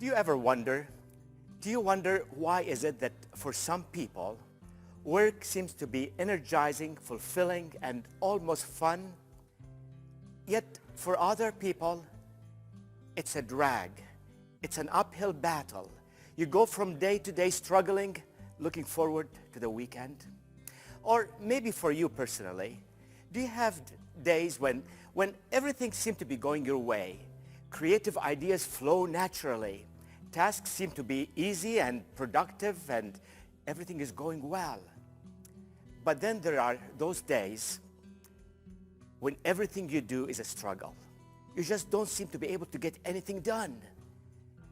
Do you ever wonder, why is it that for some people, work seems to be energizing, fulfilling, and almost fun, yet for other people, it's a drag. It's an uphill battle. You go from day to day struggling, looking forward to the weekend. Or maybe for you personally, do you have days when everything seems to be going your way? Creative ideas flow naturally. Tasks seem to be easy and productive and everything is going well. But then there are those days when everything you do is a struggle. You just don't seem to be able to get anything done.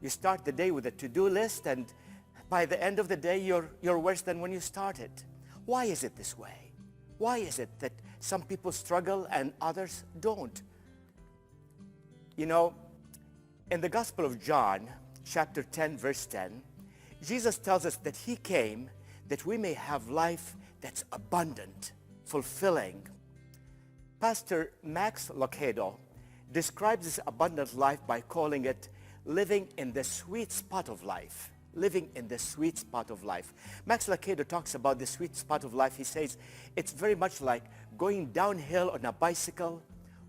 You start the day with a to-do list, and by the end of the day, you're worse than when you started. Why is it this way? Why is it that some people struggle and others don't? You know, in the Gospel of John, chapter 10, verse 10, Jesus tells us that he came that we may have life that's abundant, fulfilling. Pastor Max Lucado describes this abundant life by calling it living in the sweet spot of life. Living in the sweet spot of life. Max Lucado talks about the sweet spot of life. He says it's very much like going downhill on a bicycle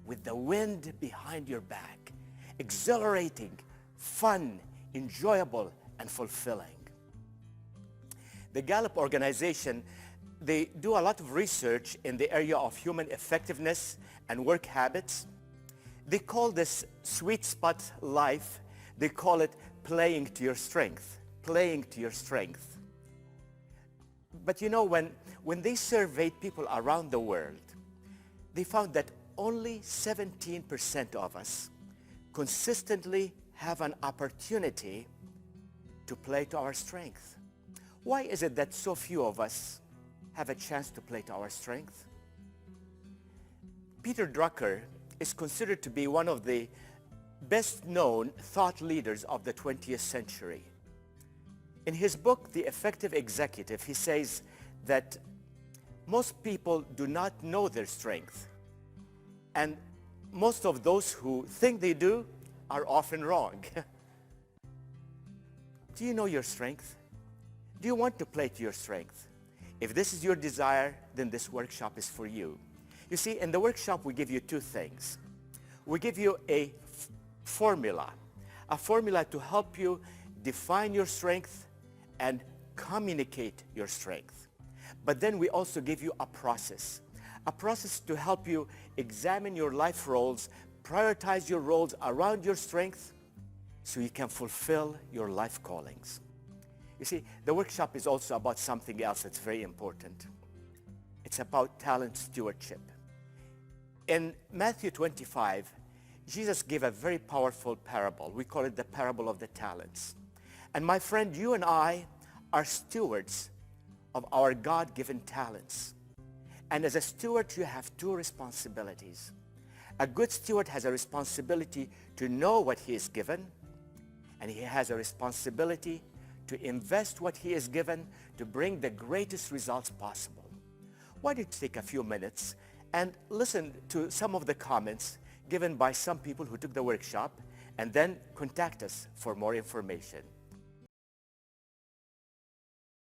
with the wind behind your back. Exhilarating, fun, enjoyable, and fulfilling. The Gallup organization, they do a lot of research in the area of human effectiveness and work habits. They call this sweet spot life, they call it playing to your strength. Playing to your strength. But you know, when they surveyed people around the world, they found that only 17% of us consistently have an opportunity to play to our strength. Why is it that so few of us have a chance to play to our strength? Peter Drucker is considered to be one of the best-known thought leaders of the 20th century. In his book, The Effective Executive, he says that most people do not know their strength, and most of those who think they do are often wrong. Do you know your strength? Do you want to play to your strength? If this is your desire, then this workshop is for you. You see, in the workshop, we give you two things. We give you a formula to help you define your strength and communicate your strength. But then we also give you a process to help you examine your life roles, prioritize your roles around your strength so you can fulfill your life callings. You see, the workshop is also about something else that's very important. It's about talent stewardship. In Matthew 25, Jesus gave a very powerful parable. We call it the parable of the talents. And my friend, you and I are stewards of our God-given talents. And as a steward, you have two responsibilities. A good steward has a responsibility to know what he is given, and he has a responsibility to invest what he is given to bring the greatest results possible. Why don't you take a few minutes and listen to some of the comments given by some people who took the workshop, and then contact us for more information.